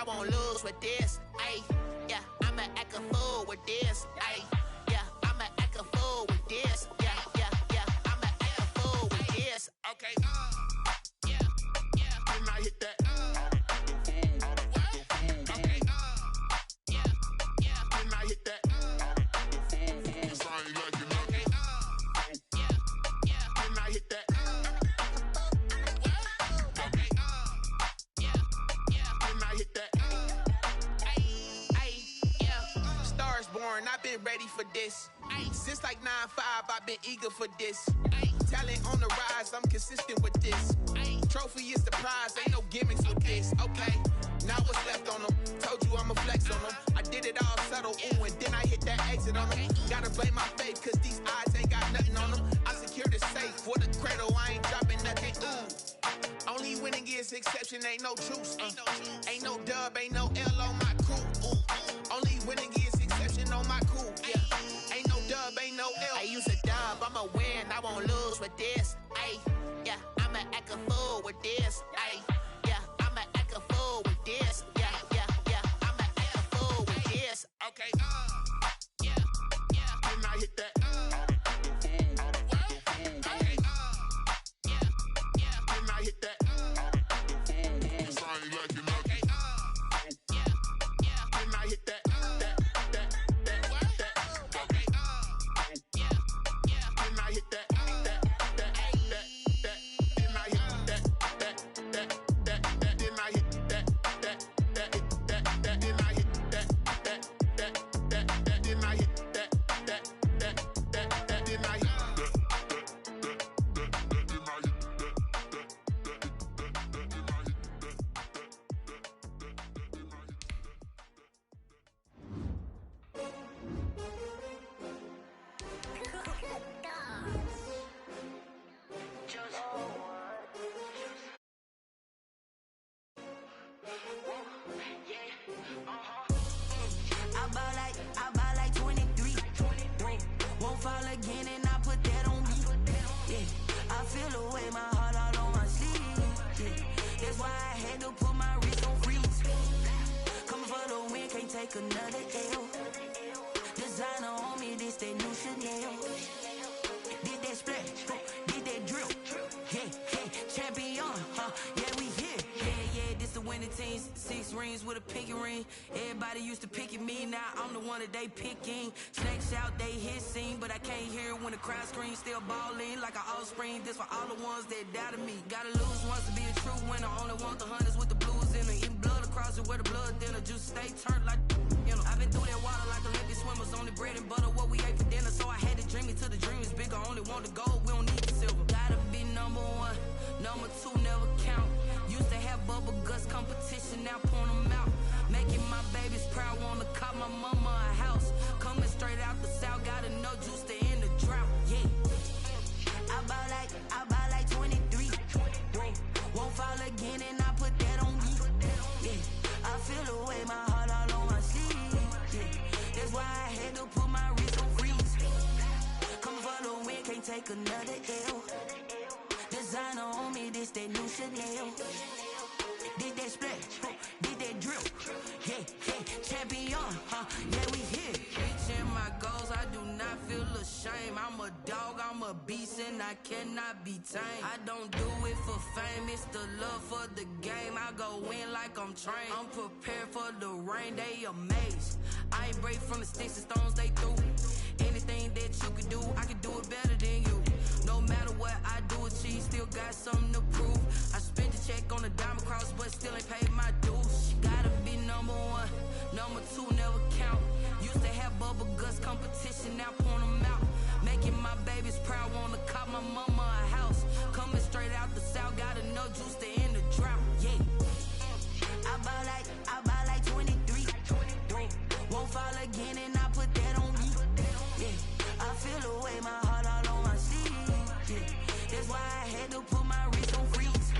won't lose with this. Ayy, yeah, I'ma act a fool with this. Ayy, yeah, I'ma act a fool with this. Yeah, yeah, yeah, I'ma act a fool with this. Okay, yeah, yeah. Then I hit that. Okay, yeah, yeah. Then I hit that. I ain't like it. Okay, yeah, yeah. Then I hit that. Okay, yeah, yeah. Then I hit that. Yeah. Stars born, I've been ready for this. Since like 9-5, I've been eager for this. Talent on the rise, I'm consistent with this. Trophy is the prize, ain't no gimmicks with this. Okay, now what's left on them? Told you I'ma flex on them. I did it all subtle, ooh, and then I hit that exit on them. Gotta blame my faith, cause these odds ain't got nothing on them. I secured the safe for the cradle, I ain't dropping nothing, ooh. Only winning is exception, ain't no truce. Ain't no dub, ain't no L on my crew. Ooh. Only winning is exception on my crew. Yeah. Ain't no dub, ain't no L. I use a dub, I'ma win, I won't lose with this. Ay, yeah, I'ma act a fool with this. Ay, yeah, I'ma act a fool with this. Yeah, yeah, yeah, I'ma act a fool with this. Okay, yeah, yeah. Then I hit that. Okay, yeah, yeah. Then I hit that. I ain't like it. Okay, yeah, yeah. Then I hit that. Okay, yeah, yeah. Then I hit that. I buy like 23. Won't fall again and I put that on me. Yeah, I feel the way, my heart all on my sleeve. Yeah, that's why I had to put my wrist on freeze. Coming for the win, can't take another L. Designer on me, this that new Chanel. Did that splash, did that drill. Yeah, yeah, champion, yeah, we here. Yeah, this the winning team. 6 rings with a pinky ring. Everybody used to pick at me, now I'm the one that they picking. Snakes out, they hit scene, but I can't hear it when the crowd screams. Still balling like an offspring. This for all the ones that doubted me. Gotta lose once to be a true winner. Only want the hunters with the blues in it. Eating blood across it where the blood dinner. Juice stay turned like, you know. I've been through that water like Olympic swimmers. Only bread and butter, what we ate for dinner. So I had to dream it till the dream is bigger. Only want the gold, we don't need the silver. Gotta be number 1, number 2 never count. Used to have bubble guts competition, now point them out. Making my babies proud, wanna cop my mama a house. Coming straight out the south, gotta know juice to end the drought. Yeah, I buy like 23. Won't fall again and I put that on me. Yeah, I feel the way, my heart all on my sleeve. Yeah, that's why I had to put my wrist on freeze. Coming for the win, can't take another L. Designer on me, this that new Chanel. Did that splash, did that drill. Yeah, yeah, champion, yeah, we here. Reaching my goals, I do not feel ashamed. I'm a dog, I'm a beast, and I cannot be tamed. I don't do it for fame, it's the love for the game. I go in like I'm trained. I'm prepared for the rain, they amazed. I ain't break from the sticks and stones they threw. Anything that you could do, I can do it better than you. No matter what I do, achieve, still got something to prove. I spent the check on the diamond cross, but still ain't paid my dues. Gotta be number 1, number 2 never count. Used to have bubble guts competition, now point them out. Making my babies proud, wanna cop my mama a house. Coming straight out the south, gotta know juice to end the drought. Yeah, I buy like 23. Won't fall again and I put that on me. Yeah, I feel the way, my heart all on my sleeve. Yeah, that's why I had to put my wrist on freeze.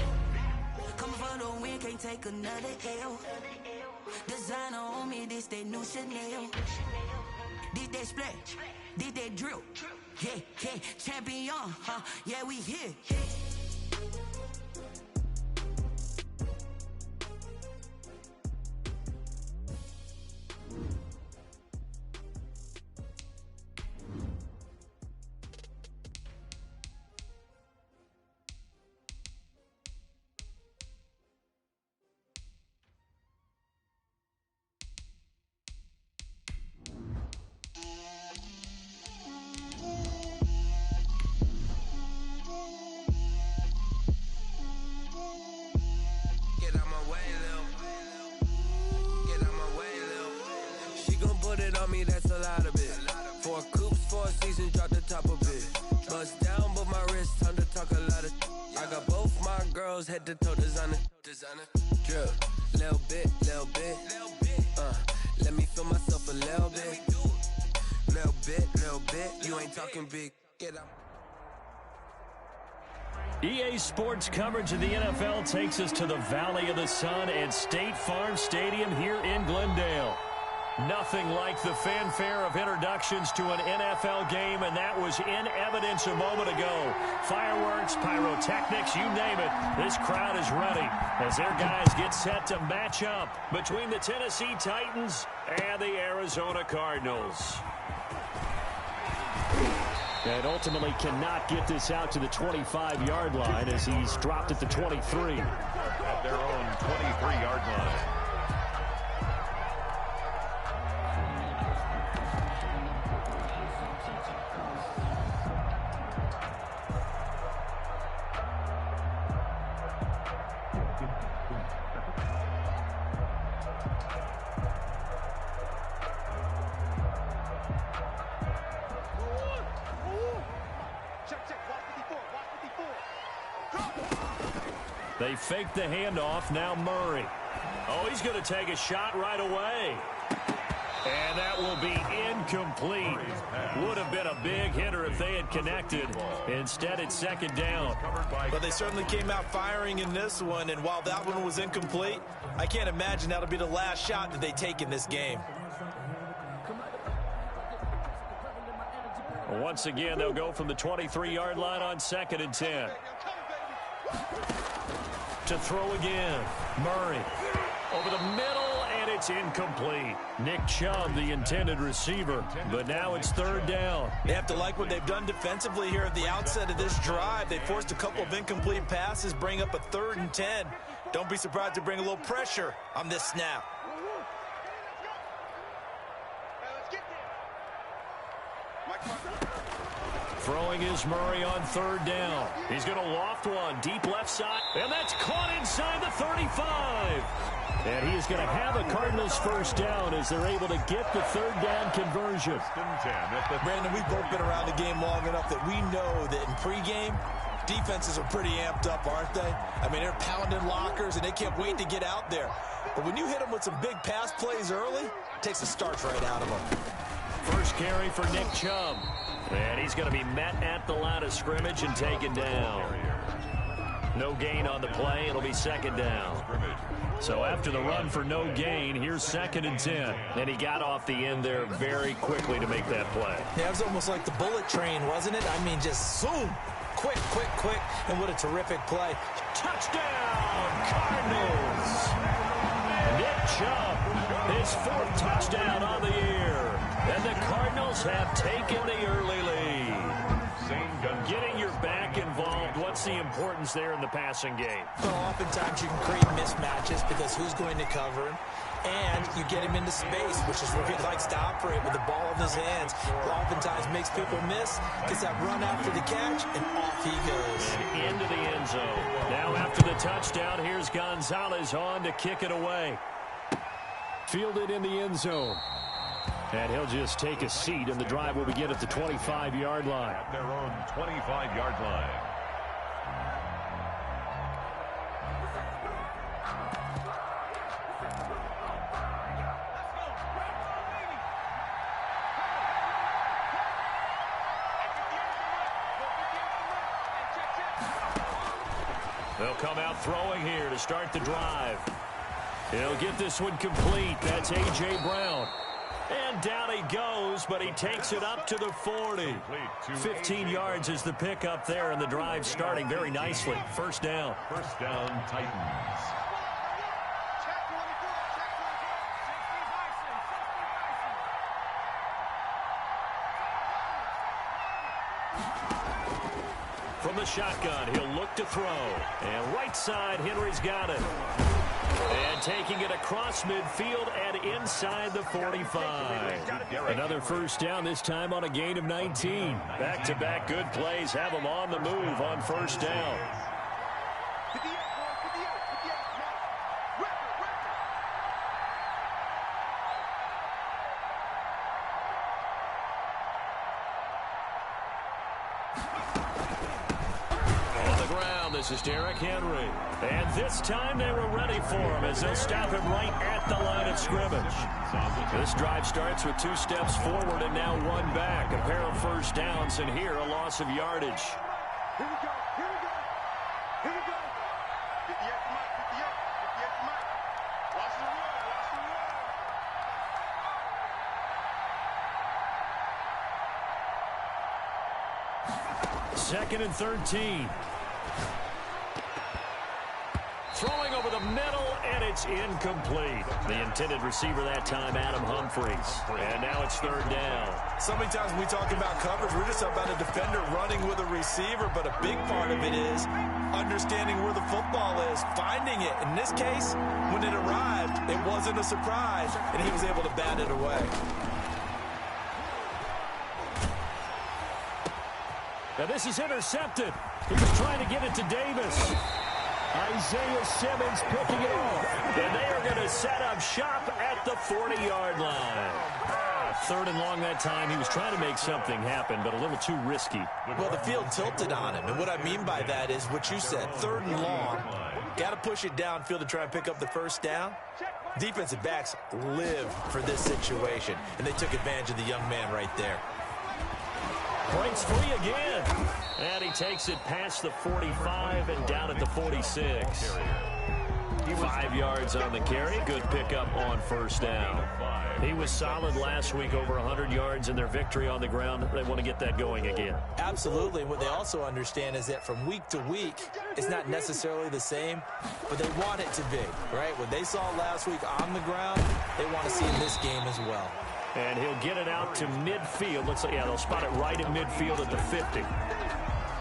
Coming for the win, can't take another L. Designer on me, this that new Chanel. Did that splash, did that drill. Yeah, yeah, champion, yeah, we here. me, that's a lot of it. 4 coops, 4 seasons, drop the top of it. Bust down, but my wrist, time to talk a lot of. I got both my girls head to toe designer. Drip, little bit. Let me feel myself a little bit. Little bit. You ain't talking big. Get out. EA Sports coverage of the NFL takes us to the Valley of the Sun at State Farm Stadium here in Glendale. Nothing like the fanfare of introductions to an NFL game, and that was in evidence a moment ago. Fireworks, pyrotechnics, you name it. This crowd is ready as their guys get set to match up between the Tennessee Titans and the Arizona Cardinals. And ultimately cannot get this out to the 25-yard line as he's dropped at the 23. At their own 23-yard line. They fake the handoff. Now Murray. Oh, he's going to take a shot right away. And that will be incomplete. Would have been a big hitter if they had connected. Instead, it's second down. But they certainly came out firing in this one, and while that one was incomplete, I can't imagine that'll be the last shot that they take in this game. Once again, they'll go from the 23-yard line on 2nd and 10. To throw again. Murray over the middle, and it's incomplete. Nick Chubb, the intended receiver, but now it's 3rd down. They have to like what they've done defensively here at the outset of this drive. They forced a couple of incomplete passes, bring up a 3rd and 10. Don't be surprised to bring a little pressure on this snap. Throwing is Murray on 3rd down. He's going to loft one deep left side, and that's caught inside the 35. And he is going to have a Cardinals first down as they're able to get the 3rd down conversion. Brandon, we've both been around the game long enough that we know that in pregame, defenses are pretty amped up, aren't they? I mean, they're pounding lockers, and they can't wait to get out there. But when you hit them with some big pass plays early, it takes the starch right out of them. First carry for Nick Chubb. And he's going to be met at the line of scrimmage and taken down. No gain on the play. It'll be 2nd down. So after the run for no gain, here's 2nd and 10. And he got off the end there very quickly to make that play. Yeah, it was almost like the bullet train, wasn't it? I mean, just zoom. Quick. And what a terrific play. Touchdown, Cardinals. Nick Chubb, his 4th touchdown on the year. And the Cardinals have taken the early lead. Getting your back involved, what's the importance there in the passing game? Well, oftentimes you can create mismatches because who's going to cover him? And you get him into space, which is where he likes to operate with the ball in his hands. It oftentimes makes people miss, gets that run after the catch, and off he goes. And into the end zone. Now after the touchdown, here's Gonzalez on to kick it away. Fielded in the end zone. And he'll just take a seat, and the drive will begin at the 25-yard line. At their own 25-yard line. They'll come out throwing here to start the drive. He'll get this one complete. That's A.J. Brown. And down he goes, but he takes it up to the 40. 15 yards is the pickup there, and the drive starting very nicely. First down. First down, Titans. From the shotgun, he'll look to throw. And right side, Henry's got it. And taking it across midfield and inside the 45. Another first down, this time on a gain of 19. Back-to-back good plays have them on the move on first down. This is Derrick Henry. And this time they were ready for him as they'll stop him right at the line of scrimmage. This drive starts with 2 steps forward and now 1 back. A pair of first downs, and here a loss of yardage. Here we go. Here we go. Here we go. 58 to Mike. 58 to Mike. Watch the run. Watch the run. Second and 13. Throwing over the middle, and it's incomplete. The intended receiver that time, Adam Humphries. And now it's 3rd down. So many times when we talk about coverage, we're just about a defender running with a receiver, but a big part of it is understanding where the football is, finding it. In this case, when it arrived, it wasn't a surprise, and he was able to bat it away. Now this is intercepted. He was trying to get it to Davis. Isaiah Simmons picking it off. And they are going to set up shop at the 40-yard line. 3rd and long that time. He was trying to make something happen, but a little too risky. Well, the field tilted on him, and what I mean by that is what you said, 3rd and long. Got to push it downfield to try and pick up the first down. Defensive backs live for this situation, and they took advantage of the young man right there. Breaks free again. And he takes it past the 45 and down at the 46. 5 yards on the carry. Good pickup on first down. He was solid last week, over 100 yards in their victory on the ground. They want to get that going again. Absolutely. And what they also understand is that from week to week, it's not necessarily the same, but they want it to be, right? What they saw last week on the ground, they want to see in this game as well. And he'll get it out to midfield. Looks like, yeah, they'll spot it right in midfield at the 50.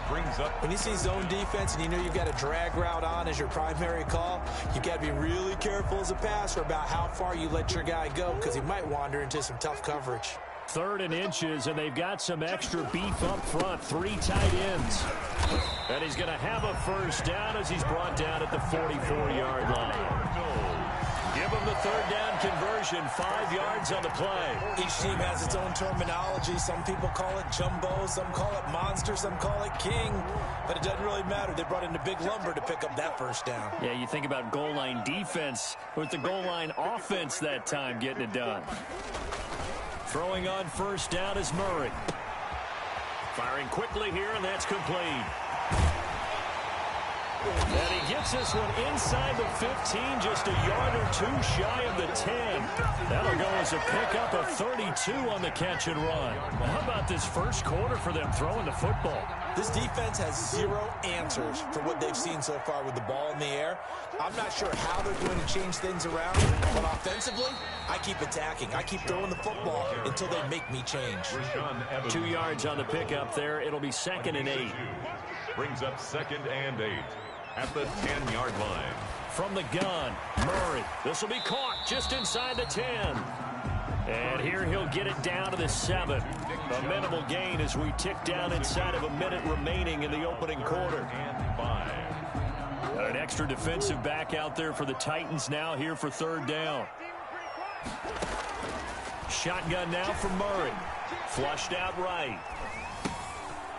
Brings up. When you see zone defense and you know you've got a drag route on as your primary call, you've got to be really careful as a passer about how far you let your guy go because he might wander into some tough coverage. 3rd and inches, and they've got some extra beef up front. 3 tight ends. And he's going to have a first down as he's brought down at the 44-yard line. Give him the 3rd down conversion, 5 yards on the play. Each team has its own terminology. Some people call it jumbo, some call it monster, some call it king. But it doesn't really matter. They brought in the big lumber to pick up that first down. Yeah, you think about goal line defense with the goal line offense that time getting it done. Throwing on first down is Murray. Firing quickly here, and that's complete. And he gets this one inside the 15, just a yard or 2 shy of the 10. That'll go as a pickup of 32 on the catch and run. Well, how about this first quarter for them throwing the football? This defense has 0 answers for what they've seen so far with the ball in the air. I'm not sure how they're going to change things around, but offensively, I keep attacking. I keep throwing the football until they make me change. 2 yards on the pickup there. It'll be 2nd and 8. Brings up 2nd and 8 at the 10-yard line. From the gun, Murray. This will be caught just inside the 10. And here he'll get it down to the 7. A minimal gain as we tick down inside of a minute remaining in the opening quarter. And 5. An extra defensive back out there for the Titans now here for 3rd down. Shotgun now from Murray. Flushed out right.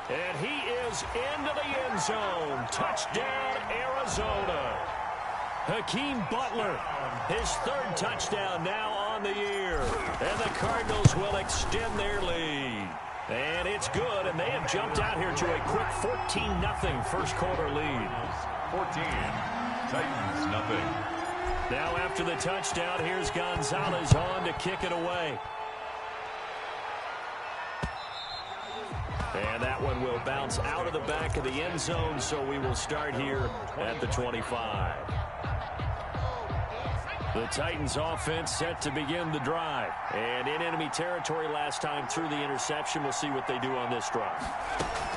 And he is into the end zone. Touchdown, Arizona. Hakeem Butler, his 3rd touchdown now on the year. And the Cardinals will extend their lead. And it's good, and they have jumped out here to a quick 14-0 first quarter lead. 14, Titans nothing. Now after the touchdown, here's Gonzalez on to kick it away. And that one will bounce out of the back of the end zone, so we will start here at the 25. The Titans offense set to begin the drive. And in enemy territory last time through the interception. We'll see what they do on this drive.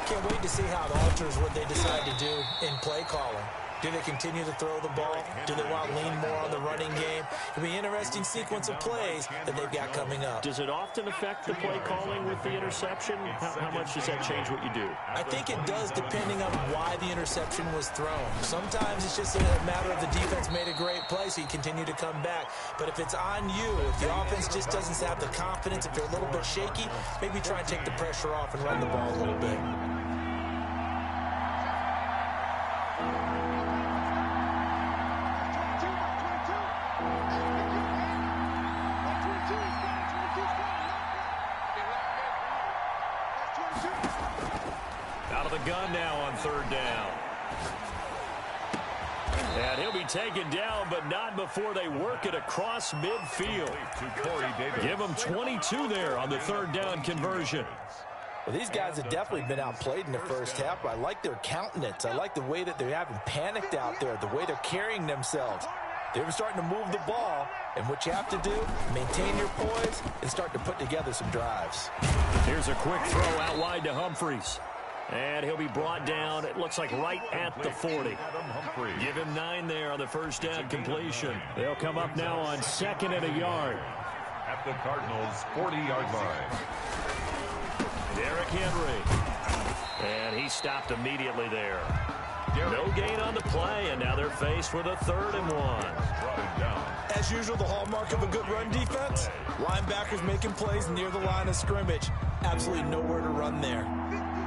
Can't wait to see how it alters what they decide to do in play calling. Do they continue to throw the ball? Do they want to lean more on the running game? It'll be an interesting sequence of plays that they've got coming up. Does it often affect the play calling with the interception? How much does that change what you do? I think it does depending on why the interception was thrown. Sometimes it's just a matter of the defense made a great play, so you continue to come back. But if it's on you, if the offense just doesn't have the confidence, if they're a little bit shaky, maybe try and take the pressure off and run the ball a little bit. the gun now on third down. And he'll be taken down, but not before they work it across midfield. Give him 22 there on the third down conversion. Well, these guys have definitely been outplayed in the first half, but I like their countenance. I like the way that they haven't panicked out there, the way they're carrying themselves. They're starting to move the ball, and what you have to do, maintain your poise and start to put together some drives. Here's a quick throw out wide to Humphries. And he'll be brought down, it looks like right at the 40. Give him 9 there on the first down completion. They'll come up now on 2nd and a yard. At the Cardinals' 40-yard line. Derrick Henry. And he stopped immediately there. No gain on the play, and now they're faced with a 3rd and 1. As usual, the hallmark of a good run defense, linebackers making plays near the line of scrimmage. Absolutely nowhere to run there.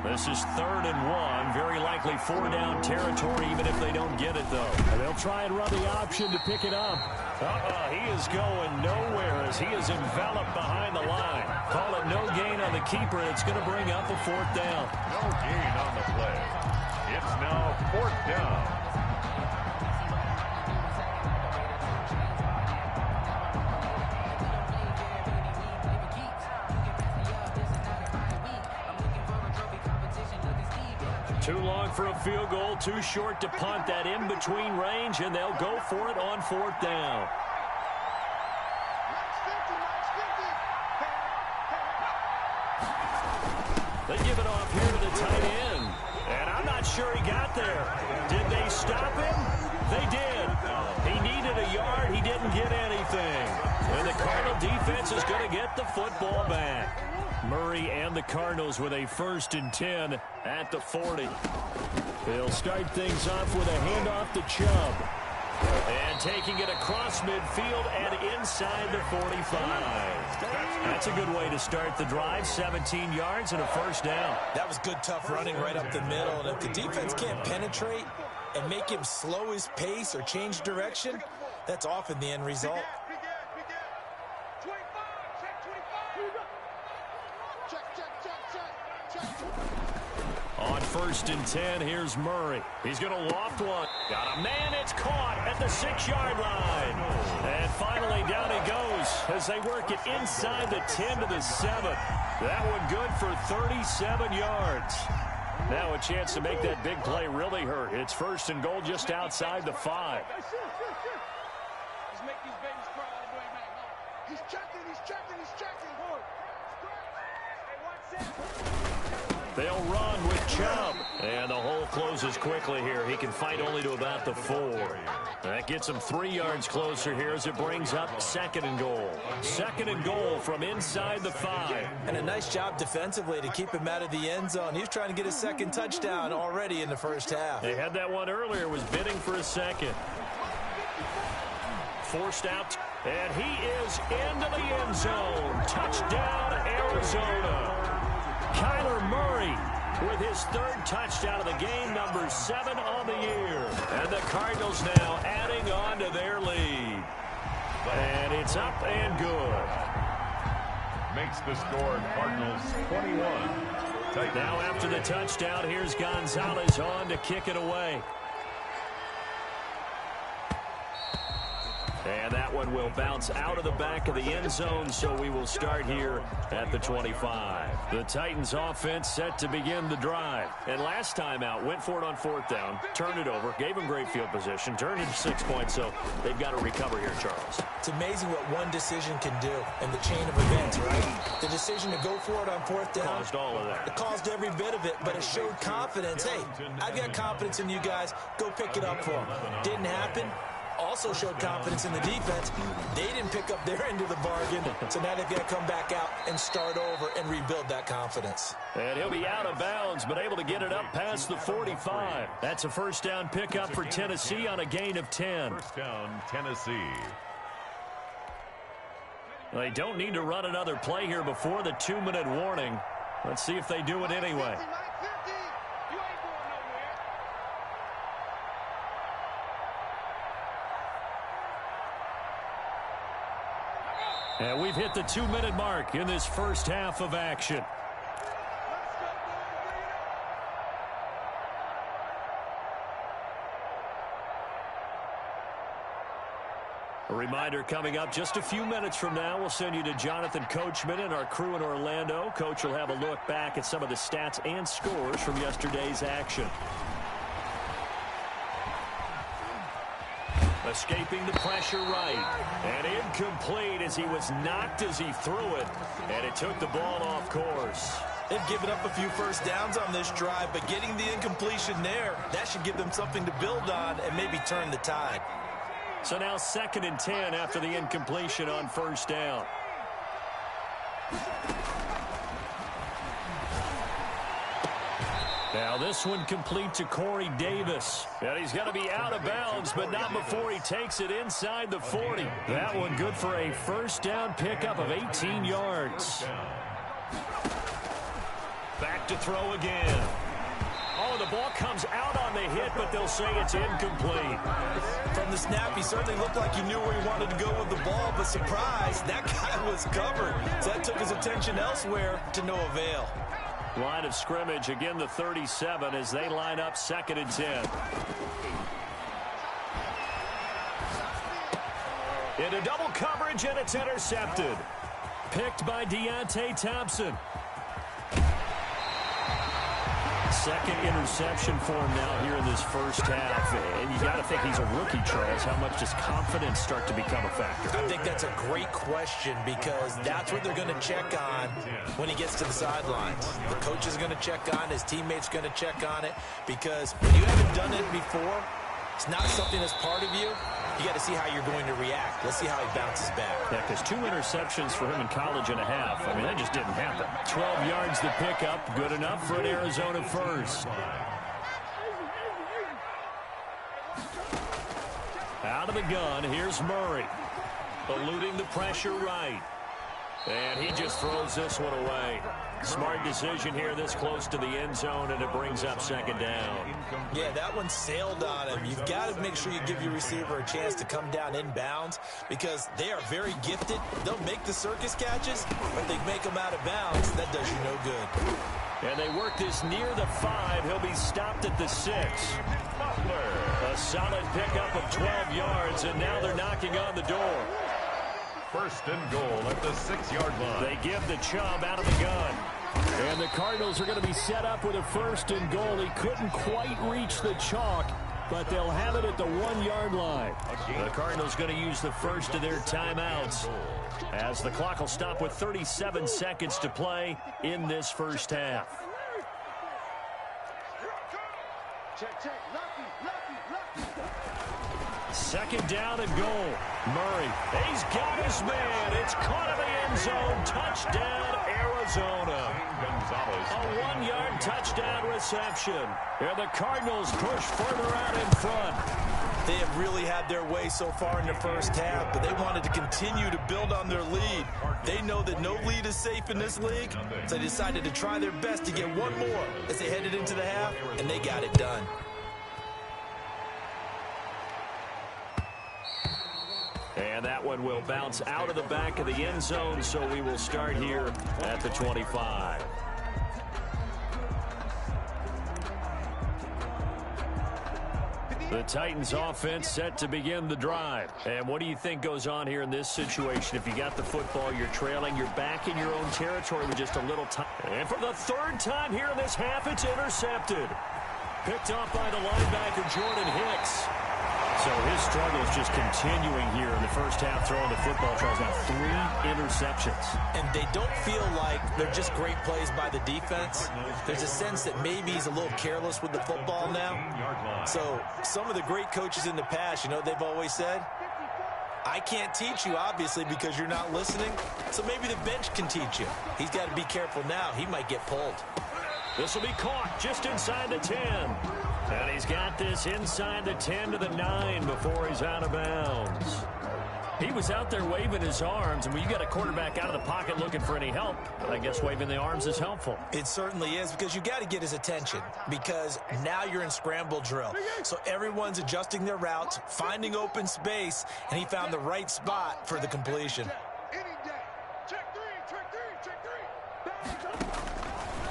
This is 3rd and 1, very likely 4-down territory, even if they don't get it, though. And they'll try and run the option to pick it up. He is going nowhere as he is enveloped behind the line. Call it no gain on the keeper, and it's going to bring up a 4th down. No gain on the play. It's now 4th down. Too long for a field goal, too short to punt. That in-between range, and they'll go for it on 4th down. They give it off here to the tight end. And I'm not sure he got there. Did they stop him? They did. He needed a yard. He didn't get anything. And the Cardinal defense is going to get the football back. Murray and the Cardinals with a 1st and 10 at the 40. They'll start things off with a handoff to Chubb. And taking it across midfield and inside the 45. That's a good way to start the drive. 17 yards and a 1st down. That was good, tough running right up the middle. And if the defense can't penetrate and make him slow his pace or change direction, that's often the end result. On 1st and 10, here's Murray. He's going to loft one. Got a man, it's caught at the 6-yard line. And finally down he goes as they work it inside the 10 to the 7. That one good for 37 yards. Now a chance to make that big play really hurt. It's 1st and goal just outside the 5. He's checking. They'll run with Chubb. And the hole closes quickly here. He can fight only to about the 4. That gets him 3 yards closer here as it brings up 2nd and goal. 2nd and goal from inside the 5. And a nice job defensively to keep him out of the end zone. He was trying to get his 2nd touchdown already in the first half. They had that one earlier, was bidding for a 2nd. Forced out, and he is into the end zone. Touchdown, Arizona. Kyler Murray with his 3rd touchdown of the game, number 7 on the year. And the Cardinals now adding on to their lead. And it's up and good. Makes the score Cardinals 21. Now after the touchdown, here's Gonzalez on to kick it away. And that one will bounce out of the back of the end zone, so we will start here at the 25. The Titans offense set to begin the drive. And last time out, went for it on 4th down, turned it over, gave them great field position, turned it to 6 points, so they've got to recover here, Charles. It's amazing what one decision can do in the chain of events, right? The decision to go for it on 4th down. Caused all of that. It caused every bit of it, but it showed confidence. Hey, I've got confidence in you guys. Go pick it up for them. Didn't happen. Also showed confidence in the defense. They didn't pick up their end of the bargain, so now they've got to come back out and start over and rebuild that confidence. And he'll be out of bounds, but able to get it up past the 45. That's a 1st down pickup for Tennessee on a gain of 10. 1st down, Tennessee. They don't need to run another play here before the 2-minute warning. Let's see if they do it anyway. And we've hit the 2-minute mark in this first half of action. reminder coming up just a few minutes from now, we'll send you to Jonathan Coachman and our crew in Orlando. Coach will have a look back at some of the stats and scores from yesterday's action. Escaping the pressure right. And incomplete as he was knocked as he threw it. And it took the ball off course. They've given up a few first downs on this drive, but getting the incompletion there, that should give them something to build on and maybe turn the tide. So now 2nd and 10 after the incompletion on first down. Now this one complete to Corey Davis. And he's going to be out of bounds, but not before he takes it inside the 40. That one good for a first down pickup of 18 yards. Back to throw again. Oh, the ball comes out on the hit, but they'll say it's incomplete. From the snap, he certainly looked like he knew where he wanted to go with the ball, but surprise, that guy was covered. So that took his attention elsewhere to no avail. Line of scrimmage, again the 37 as they line up 2nd and 10. Into double coverage, and it's intercepted. Picked by Deontay Thompson. 2nd interception for him now here in this first half. And you got to think he's a rookie, Charles. How much does confidence start to become a factor? I think that's a great question because that's what they're going to check on when he gets to the sidelines. The coach is going to check on, his teammates going to check on it, because when you haven't done it before, it's not something that's part of you. You got to see how you're going to react. Let's see how he bounces back. Yeah, because 2 interceptions for him in college and a half. I mean, that just didn't happen. 12 yards to pick up. Good enough for an Arizona first. Out of the gun, here's Murray. Eluding the pressure right. And he just throws this one away. Smart decision here this close to the end zone, and it brings up 2nd down. Yeah, that one sailed on him. You've got to make sure you give your receiver a chance to come down inbounds because they are very gifted. They'll make the circus catches, but they make them out of bounds. That does you no good. And they work this near the 5. He'll be stopped at the 6. A solid pickup of 12 yards, and now they're knocking on the door. 1st and goal at the 6-yard line. They give the Chubb out of the gun. And the Cardinals are going to be set up with a 1st and goal. He couldn't quite reach the chalk, but they'll have it at the 1-yard line. The Cardinals going to use the first of their timeouts as the clock will stop with 37 seconds to play in this first half. Second down and goal. Murray, he's got his man. It's caught in the end zone. Touchdown, Arizona. A 1-yard touchdown reception. And the Cardinals push further out in front. They have really had their way so far in the first half, but they wanted to continue to build on their lead. They know that no lead is safe in this league, so they decided to try their best to get one more as they headed into the half, and they got it done. And that one will bounce out of the back of the end zone, so we will start here at the 25. The Titans offense set to begin the drive. And what do you think goes on here in this situation? If you got the football, you're trailing, you're back in your own territory with just a little time. And for the 3rd time here in this half, it's intercepted. Picked off by the linebacker, Jordan Hicks. So his struggle is just continuing here in the first half, throwing the football. Charles, now 3 interceptions. And they don't feel like they're just great plays by the defense. There's a sense that maybe he's a little careless with the football now. So some of the great coaches in the past, you know, they've always said, I can't teach you, obviously, because you're not listening. So maybe the bench can teach you. He's got to be careful now. He might get pulled. This will be caught just inside the 10. And he's got this inside the 10 to the 9 before he's out of bounds. He was out there waving his arms, and when you got a quarterback out of the pocket looking for any help, I guess waving the arms is helpful. It certainly is, because you got to get his attention, because now you're in scramble drill. So everyone's adjusting their routes, finding open space, and he found the right spot for the completion.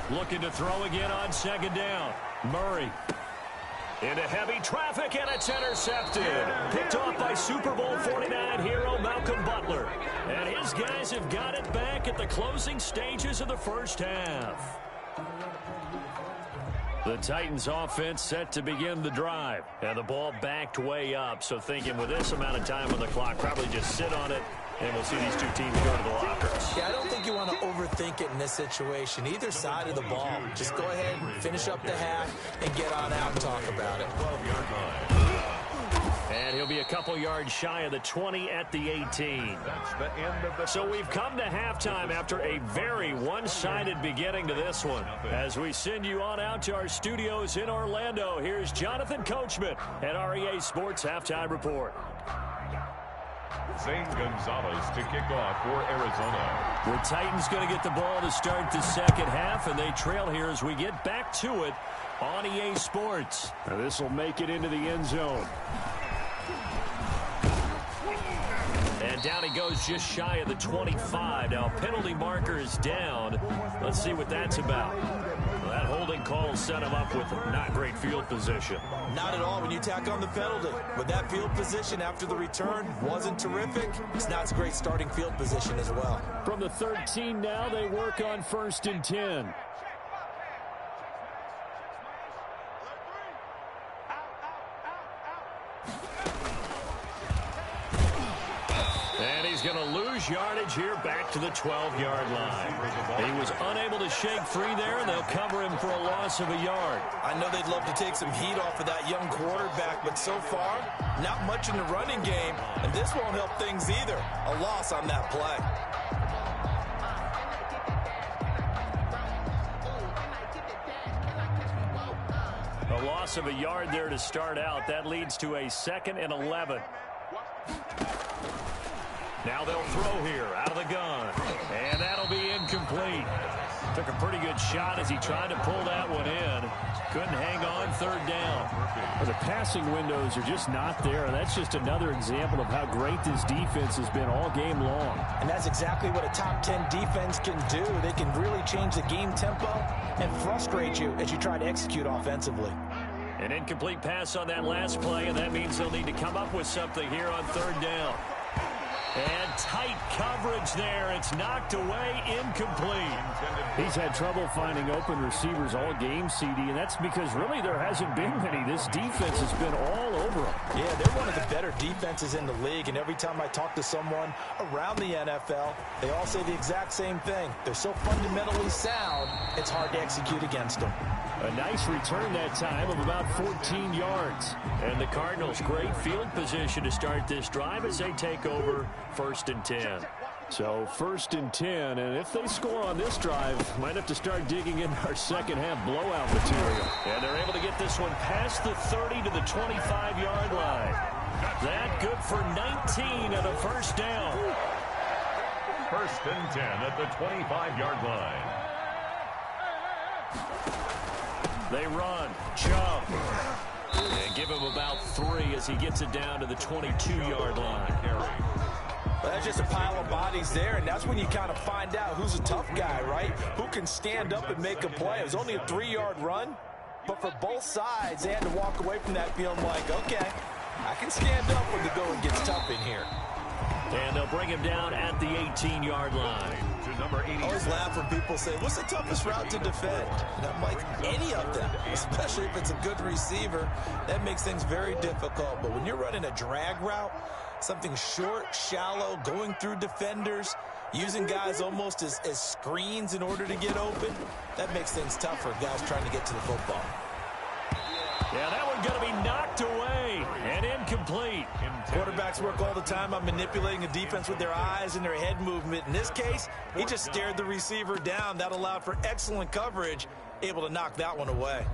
Looking to throw again on 2nd down. Murray. Into heavy traffic, and it's intercepted. Picked off by Super Bowl 49 hero Malcolm Butler. And his guys have got it back at the closing stages of the first half. The Titans offense set to begin the drive. And the ball backed way up. So thinking with this amount of time on the clock, probably just sit on it. And we'll see these two teams go to the lockers. Yeah, I don't think you want to overthink it in this situation. Either side of the ball. Just go ahead and finish up the half and get on out and talk about it. 12-yard line. And he'll be a couple yards shy of the 20 at the 18. That's the end of the So we've come to halftime after a very one-sided beginning to this one. As we send you on out to our studios in Orlando, here's Jonathan Coachman at REA Sports Halftime Report. Zane Gonzalez to kick off for Arizona. The Titans going to get the ball to start the second half, and they trail here as we get back to it on EA Sports. Now this will make it into the end zone. And down he goes just shy of the 25. Now penalty marker is down. Let's see what that's about. Well, that holding call set him up with not great field position. Not at all when you tack on the penalty. With that field position after the return wasn't terrific. It's not a great starting field position as well. From the 13 now, they work on 1st and 10. And he's going to lose yardage here back to the 12-yard line. He was unable to shake free there, and they'll cover him for a loss of a yard. I know they'd love to take some heat off of that young quarterback, but so far, not much in the running game, and this won't help things either. A loss on that play. A loss of a yard there to start out. That leads to a 2nd and 11. Now they'll throw here out of the gun. And that'll be incomplete. Took a pretty good shot as he tried to pull that one in. Couldn't hang on 3rd down. Well, the passing windows are just not there. That's just another example of how great this defense has been all game long. And that's exactly what a top 10 defense can do. They can really change the game tempo and frustrate you as you try to execute offensively. An incomplete pass on that last play, and that means they'll need to come up with something here on 3rd down. And tight coverage there. It's knocked away, incomplete. He's had trouble finding open receivers all game, CD, and that's because really there hasn't been many. This defense has been all over them. Yeah, they're one of the better defenses in the league, and every time I talk to someone around the NFL, they all say the exact same thing. They're so fundamentally sound, it's hard to execute against them. A nice return that time of about 14 yards. And the Cardinals, great field position to start this drive as they take over 1st and 10. So 1st and 10, and if they score on this drive, might have to start digging in our second half blowout material. And they're able to get this one past the 30 to the 25-yard line. That good for 19 and a 1st down. 1st and 10 at the 25-yard line. They run, Chubb, and give him about 3 as he gets it down to the 22-yard line. Well, that's just a pile of bodies there, and that's when you kind of find out who's a tough guy, right? Who can stand up and make a play. It was only a 3-yard run, but for both sides, they had to walk away from that feeling like, okay, I can stand up when the going gets tough in here. And they'll bring him down at the 18-yard line. To number 80. I always laugh when people say, what's the toughest route to defend? And I'm like, any of them, especially if it's a good receiver. That makes things very difficult. But when you're running a drag route, something short, shallow, going through defenders, using guys almost as screens in order to get open, that makes things tough for guys trying to get to the football. Yeah, that one's going to be knocked away and incomplete. Quarterbacks work all the time on manipulating a defense with their eyes and their head movement. In this case, he just stared the receiver down. That allowed for excellent coverage, able to knock that one away.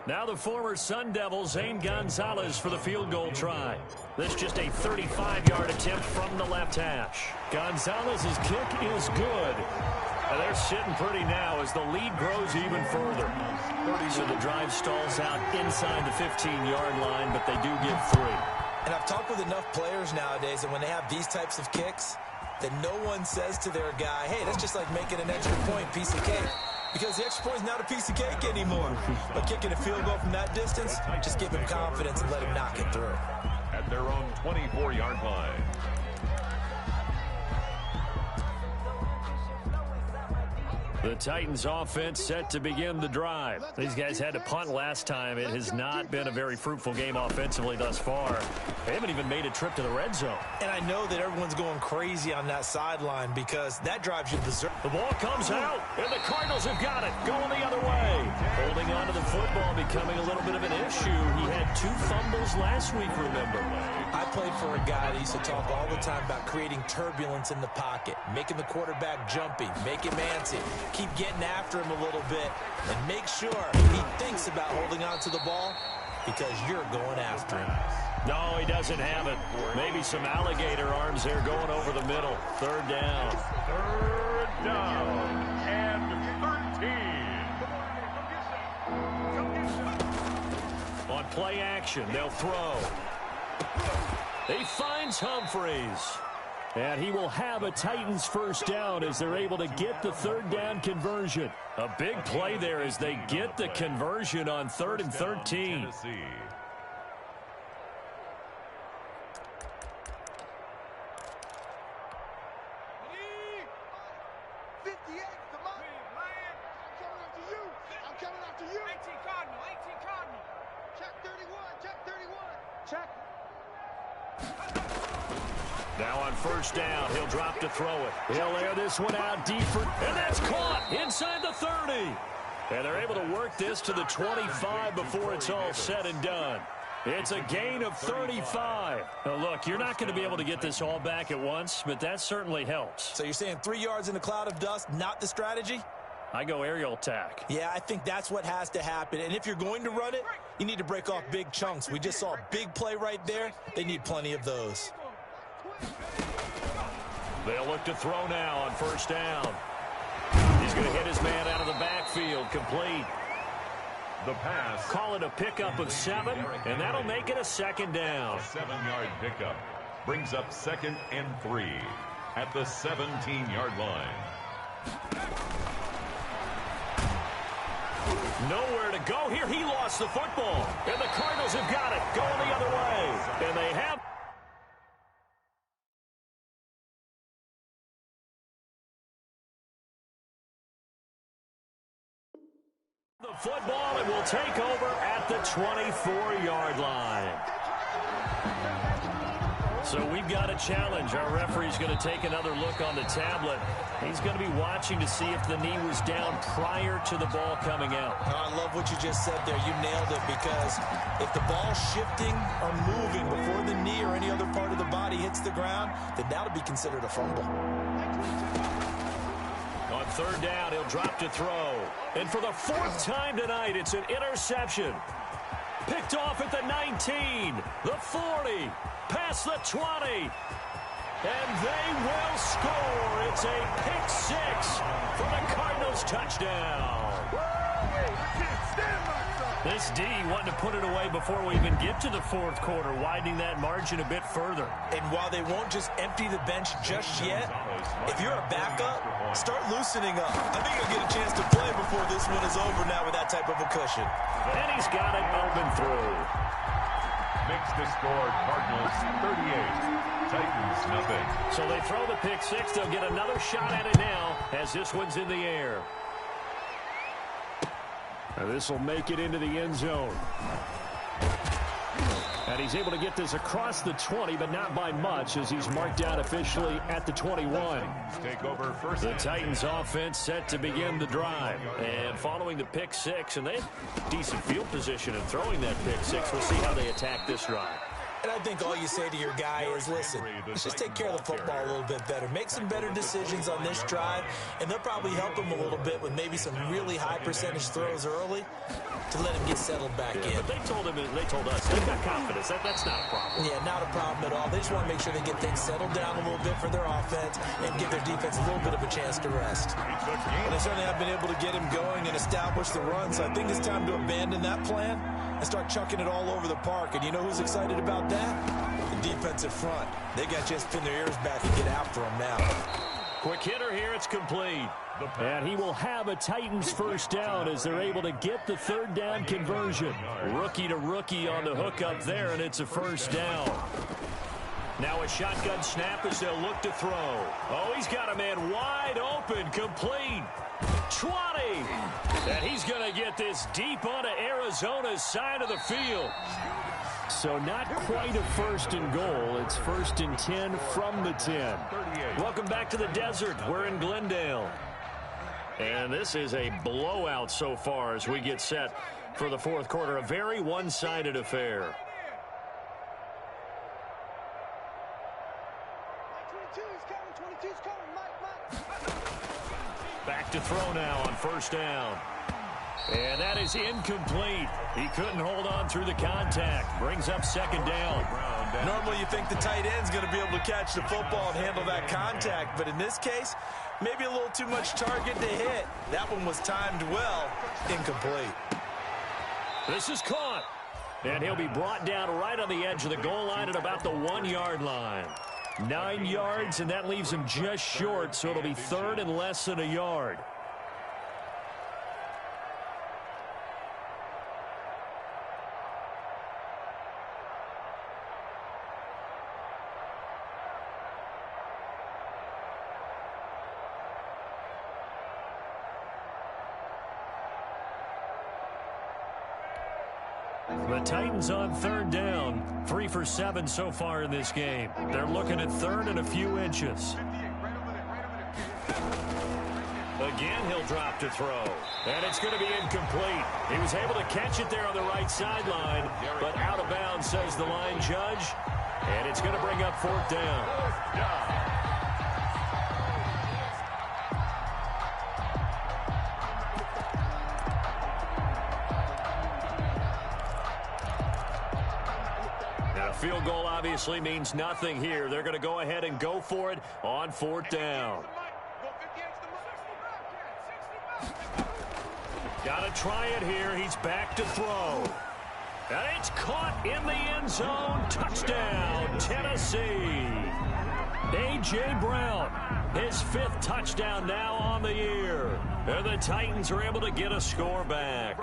Now the former Sun Devil, Zane Gonzalez, for the field goal try. This just a 35-yard attempt from the left hash. Gonzalez's kick is good. And they're sitting pretty now as the lead grows even further. So the drive stalls out inside the 15-yard line, but they do get 3. And I've talked with enough players nowadays, and when they have these types of kicks, that no one says to their guy, hey, that's just like making an extra point, piece of cake. Because the extra point is not a piece of cake anymore. But kicking a field goal from that distance, just give him confidence and let him knock it through. At their own 24-yard line. The Titans offense set to begin the drive. These guys had to punt last time. It has not been a very fruitful game offensively thus far. They haven't even made a trip to the red zone. And I know that everyone's going crazy on that sideline because that drives you berserk. The ball comes out, and the Cardinals have got it, going the other way. Holding on to the football, becoming a little bit of an issue. He had 2 fumbles last week, remember. I played for a guy that used to talk all the time about creating turbulence in the pocket, making the quarterback jumpy, make him antsy, keep getting after him a little bit, and make sure he thinks about holding on to the ball because you're going after him. No, he doesn't have it. Maybe some alligator arms there going over the middle. 3rd down. 3rd down and 13. On play action, they'll throw. He finds Humphreys. And he will have a Titans first down as they're able to get the 3rd down conversion. A big play there as they get the conversion on 3rd and 13. Now on first down, he'll drop to throw it. He'll air this one out deep for, and that's caught inside the 30. And they're able to work this to the 25 before it's all said and done. It's a gain of 35. Now look, you're not going to be able to get this all back at once, but that certainly helps. So you're saying 3 yards in a cloud of dust, not the strategy? I go aerial attack. Yeah, I think that's what has to happen. And if you're going to run it, you need to break off big chunks. We just saw a big play right there. They need plenty of those. They'll look to throw now on first down. He's going to hit his man out of the backfield, complete. The pass. Call it a pickup of 7, and that'll make it a 2nd down. A 7-yard pickup brings up 2nd and 3 at the 17-yard line. Nowhere to go here. He lost the football, and the Cardinals have got it, going the other way, and they have. The football, and will take over at the 24-yard line. So we've got a challenge. Our referee's going to take another look on the tablet. He's going to be watching to see if the knee was down prior to the ball coming out. I love what you just said there. You nailed it, because if the ball's shifting or moving before the knee or any other part of the body hits the ground, then that'll be considered a fumble. On 3rd down, he'll drop to throw. And for the 4th time tonight, it's an interception. Picked off at the 19, the 40, past the 20. And they will score. It's a pick 6 for the Cardinals touchdown. This D wanted to put it away before we even get to the 4th quarter, widening that margin a bit further. And while they won't just empty the bench just yet, if you're a backup, start loosening up. I think you'll get a chance to play before this one is over now with that type of a cushion. And he's got it open through. Makes the score Cardinals 38, Titans nothing. So they throw the pick 6. They'll get another shot at it now as this one's in the air. And this will make it into the end zone. And he's able to get this across the 20, but not by much, as he's marked out officially at the 21. Take over first. The Titans offense set to begin the drive. And following the pick 6, and they have decent field position in throwing that pick 6. We'll see how they attack this drive. And I think all you say to your guy is, listen, let's just take care of the football a little bit better. Make some better decisions on this drive, and they'll probably help him a little bit with maybe some really high percentage throws early to let him get settled back in. But they told us, they've got confidence. That's not a problem. Yeah, not a problem at all. They just want to make sure they get things settled down a little bit for their offense and give their defense a little bit of a chance to rest. Well, they certainly have been able to get him going and establish the run, so I think it's time to abandon that plan and start chucking it all over the park. And you know who's excited about that? defensive front. They got to just pin their ears back and get after them now. Quick hitter here. It's complete. And he will have a Titans first down as they're able to get the third down conversion. Rookie to rookie on the hook up there, and it's a first down. Now a shotgun snap as they'll look to throw. Oh, he's got a man wide open, complete. 20. And he's going to get this deep onto Arizona's side of the field. So not quite a first and goal. It's first and 10 from the 10. Welcome back to the desert. We're in Glendale. And this is a blowout so far as we get set for the fourth quarter. A very one-sided affair. Back to throw now on first down. And that is incomplete. He couldn't hold on through the contact. Brings up second down. Normally you think the tight end's going to be able to catch the football and handle that contact. But in this case, maybe a little too much target to hit. That one was timed well. Incomplete. This is caught. And he'll be brought down right on the edge of the goal line at about the 1-yard line. 9 yards, and that leaves him just short, so it'll be third and less than a yard. The Titans on third down, 3 for 7 so far in this game. They're looking at third and a few inches. Again, he'll drop to throw. And it's going to be incomplete. He was able to catch it there on the right sideline, but out of bounds, says the line judge. And it's going to bring up fourth down. Field goal obviously means nothing here. They're going to go ahead and go for it on fourth down. Got to try it here. He's back to throw. And it's caught in the end zone. Touchdown, Tennessee. A.J. Brown, his 5th touchdown now on the year. And the Titans are able to get a score back.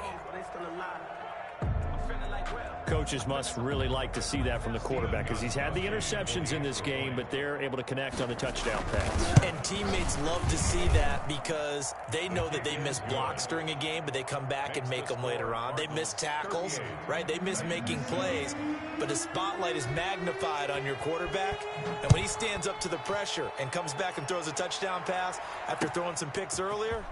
Coaches must really like to see that from the quarterback because he's had the interceptions in this game, but they're able to connect on the touchdown pass. And teammates love to see that because they know that they miss blocks during a game, but they come back and make them later on. They miss tackles, right? They miss making plays, but the spotlight is magnified on your quarterback, and when he stands up to the pressure and comes back and throws a touchdown pass after throwing some picks earlier,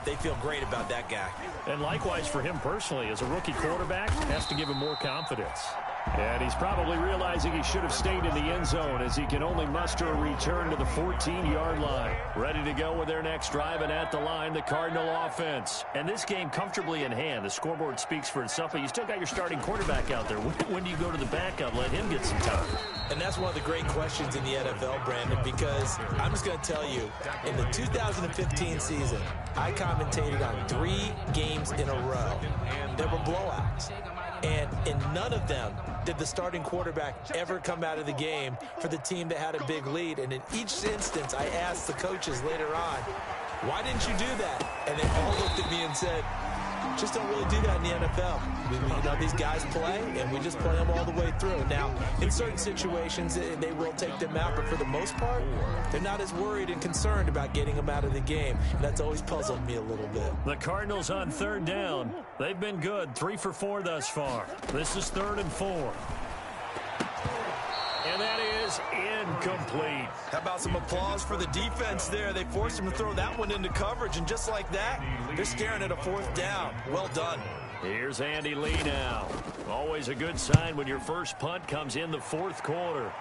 they feel great about that guy. And likewise for him personally, as a rookie quarterback, has to give him more confidence. And he's probably realizing he should have stayed in the end zone as he can only muster a return to the 14-yard line. Ready to go with their next drive, and at the line, the Cardinal offense. And this game comfortably in hand. The scoreboard speaks for itself, but you still got your starting quarterback out there. When do you go to the backup? Let him get some time. And that's one of the great questions in the NFL, Brandon, because I'm just going to tell you, in the 2015 season, I commentated on 3 games in a row. There were blowouts. And in none of them did the starting quarterback ever come out of the game for the team that had a big lead. And in each instance, I asked the coaches later on, why didn't you do that? And they all looked at me and said, just don't really do that in the NFL. You know, these guys play, and we just play them all the way through. Now, in certain situations, they will take them out, but for the most part, they're not as worried and concerned about getting them out of the game. And that's always puzzled me a little bit. The Cardinals on third down. They've been good, 3 for 4 thus far. This is 3rd and 4. And that is incomplete. How about some applause for the defense there? They forced him to throw that one into coverage, and just like that, they're staring at a 4th down. Well done. Here's Andy Lee now. Always a good sign when your first punt comes in the 4th quarter.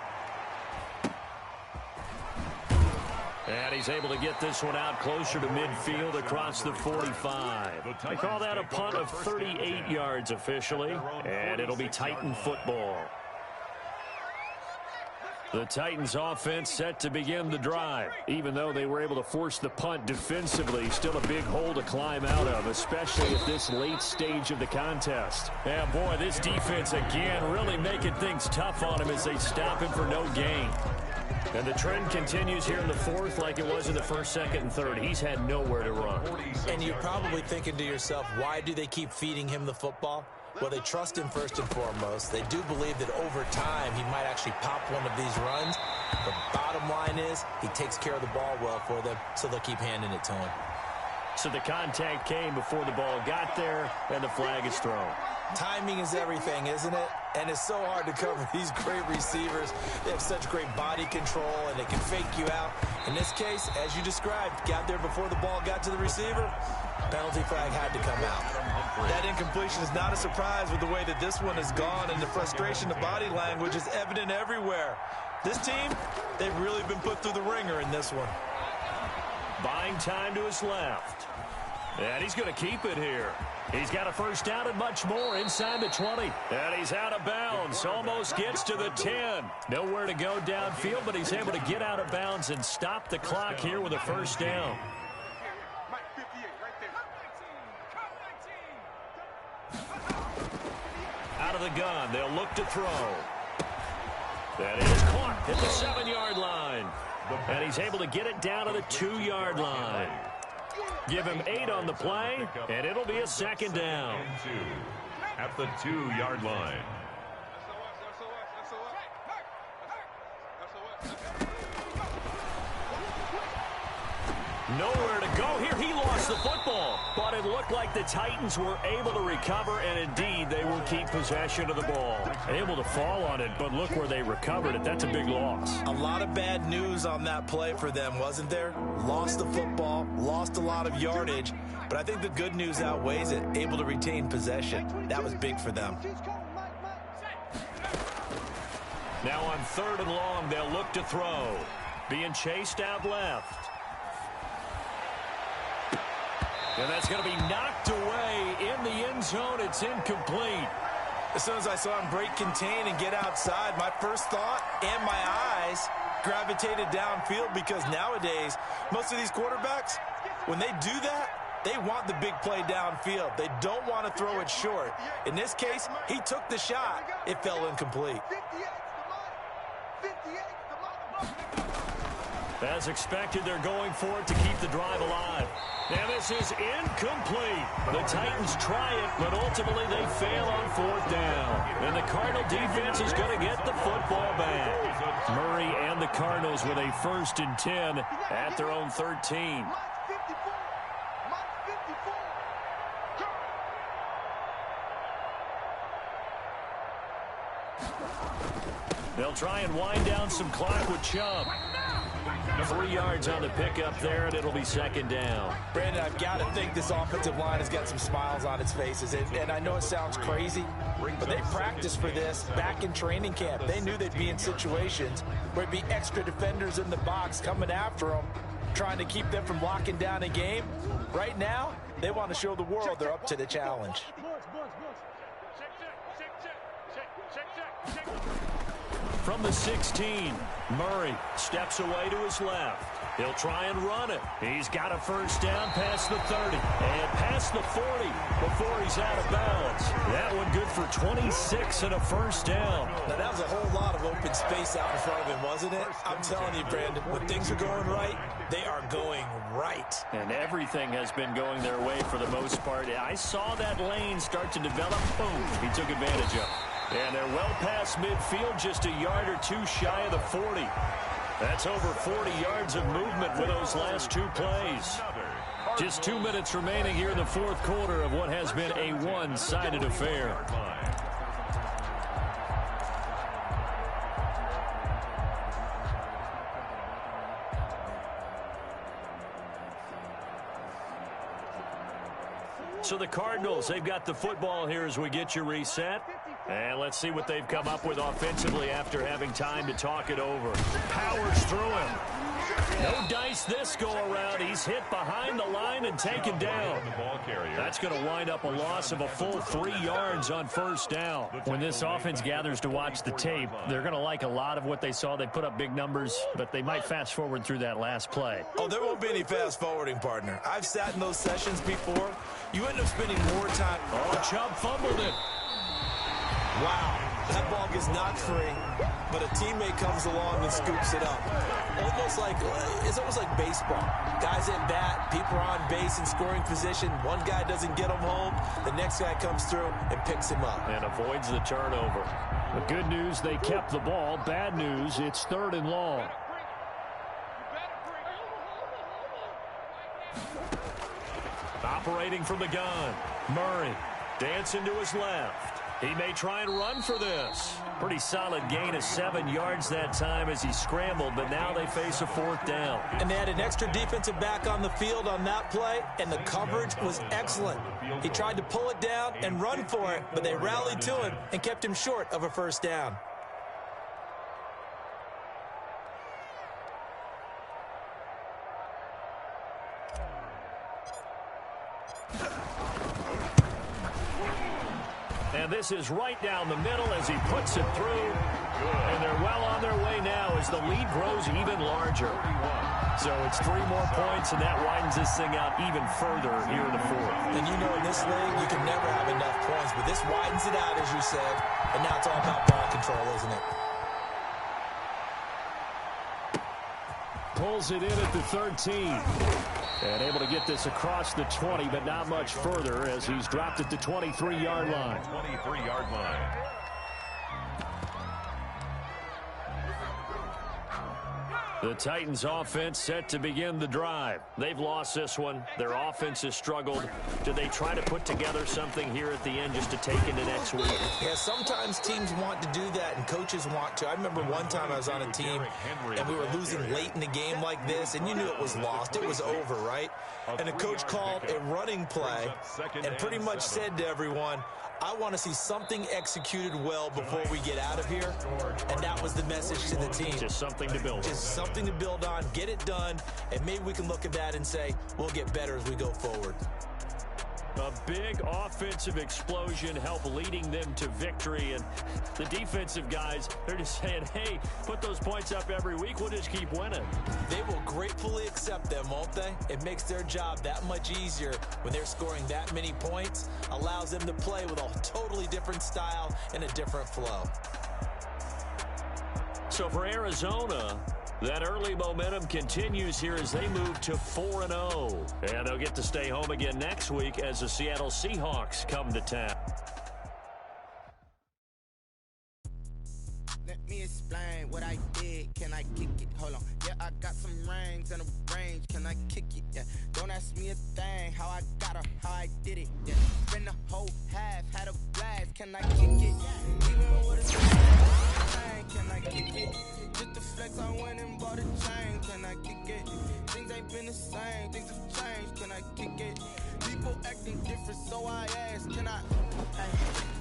And he's able to get this one out closer to midfield across the 45. They call that a punt of 38 yards officially, and it'll be Titan football. The Titans offense set to begin the drive. Even though they were able to force the punt defensively, still a big hole to climb out of, especially at this late stage of the contest. Yeah, boy, this defense again really making things tough on him as they stop him for no gain. And the trend continues here in the fourth like it was in the first, second, and third. He's had nowhere to run. And you're probably thinking to yourself, why do they keep feeding him the football? Well, they trust him first and foremost. They do believe that over time he might actually pop one of these runs. The bottom line is he takes care of the ball well for them, so they'll keep handing it to him. So the contact came before the ball got there, and the flag is thrown. Timing is everything, isn't it? And it's so hard to cover these great receivers. They have such great body control, and they can fake you out. In this case, as you described, got there before the ball got to the receiver. Penalty flag had to come out. That incompletion is not a surprise with the way that this one has gone, and the frustration, the body language is evident everywhere. This team, they've really been put through the ringer in this one. Buying time to his left. And he's going to keep it here. He's got a first down and much more inside the 20. And he's out of bounds. Almost gets to the 10. Nowhere to go downfield, but he's able to get out of bounds and stop the clock here with a first down. Out of the gun, they'll look to throw. That is caught at the 7-yard line. And he's able to get it down to the 2-yard line. Give him 8 on the play, and it'll be a second down. At the 2-yard line. Nowhere to go here. He lost the football, but it looked like the Titans were able to recover, and indeed they will keep possession of the ball. Able to fall on it, but look where they recovered it. That's a big loss. A lot of bad news on that play for them, wasn't there? Lost the football, lost a lot of yardage, but I think the good news outweighs it. Able to retain possession. That was big for them. Now on 3rd and long, they'll look to throw. Being chased out left. And that's going to be knocked away in the end zone. It's incomplete. As soon as I saw him break contain and get outside, my first thought and my eyes gravitated downfield, because nowadays, most of these quarterbacks, when they do that, they want the big play downfield. They don't want to throw it short. In this case, he took the shot. It fell incomplete. As expected, they're going for it to keep the drive alive. And this is incomplete. The Titans try it, but ultimately they fail on 4th down. And the Cardinal defense is going to get the football back. Murray and the Cardinals with a 1st and 10 at their own 13. They'll try and wind down some clock with Chubb. 3 yards on the pickup there, and it'll be 2nd down. Brandon, I've got to think this offensive line has got some smiles on its faces. And I know it sounds crazy, but they practiced for this back in training camp. They knew they'd be in situations where it'd be extra defenders in the box coming after them, trying to keep them from locking down a game. Right now, they want to show the world they're up to the challenge. From the 16, Murray steps away to his left. He'll try and run it. He's got a first down past the 30 and past the 40 before he's out of bounds. That one good for 26 and a first down. Now, that was a whole lot of open space out in front of him, wasn't it? I'm telling you, Brandon, when things are going right, they are going right. And everything has been going their way for the most part. I saw that lane start to develop. Boom, he took advantage of it. And they're well past midfield, just a yard or two shy of the 40. That's over 40 yards of movement with those last 2 plays. Just 2 minutes remaining here in the 4th quarter of what has been a one-sided affair. So the Cardinals, they've got the football here as we get you reset. And let's see what they've come up with offensively after having time to talk it over. Powers through him. No dice this go-around. He's hit behind the line and taken down. That's going to wind up a loss of a full 3 yards on first down. When this offense gathers to watch the tape, they're going to like a lot of what they saw. They put up big numbers, but they might fast forward through that last play. Oh, there won't be any fast forwarding, partner. I've sat in those sessions before. You end up spending more time. Oh, Chubb fumbled it. Wow, that ball gets knocked free, but a teammate comes along and scoops it up. It's almost like baseball. Guys at bat, people are on base in scoring position. One guy doesn't get him home. The next guy comes through and picks him up. And avoids the turnover. The good news, they kept the ball. Bad news, it's 3rd and long. Operating from the gun, Murray dancing to his left. He may try and run for this. Pretty solid gain of 7 yards that time as he scrambled, but now they face a 4th down. And they had an extra defensive back on the field on that play, and the coverage was excellent. He tried to pull it down and run for it, but they rallied to him and kept him short of a first down. And this is right down the middle as he puts it through. And they're well on their way now as the lead grows even larger. So it's 3 more points, and that widens this thing out even further here in the 4th. And you know, in this league, you can never have enough points, but this widens it out, as you said. And now it's all about ball control, isn't it? Pulls it in at the 13. And able to get this across the 20, but not much further as he's dropped at the 23-yard line. 23-yard line. The Titans offense set to begin the drive. They've lost this one. Their offense has struggled. Do they try to put together something here at the end just to take into next week? Yeah, sometimes teams want to do that and coaches want to. I remember one time I was on a team and we were losing late in the game like this, and you knew it was lost. It was over, right? And the coach called a running play and pretty much said to everyone, I want to see something executed well before we get out of here. And that was the message to the team. Just something to build on. Just something to build on, get it done, and maybe we can look at that and say, we'll get better as we go forward. A big offensive explosion helped leading them to victory. And the defensive guys, they're just saying, hey, put those points up every week. We'll just keep winning. They will gratefully accept them, won't they? It makes their job that much easier when they're scoring that many points. Allows them to play with a totally different style and a different flow. So for Arizona, that early momentum continues here as they move to 4-0. And they'll get to stay home again next week as the Seattle Seahawks come to town. Let me explain what I did. Can I kick it? Hold on. Yeah, I got some rings and a range. Can I kick it? Yeah. Don't ask me a thing. How I got her, how I did it. Yeah. Spend the whole half, had a blast. Can I kick it? Even with a thing, can I kick it? Just the flex, I went and bought a chain. Can I kick it? Things ain't been the same. Things have changed. Can I kick it? People acting different, so I ask, can I? Hey,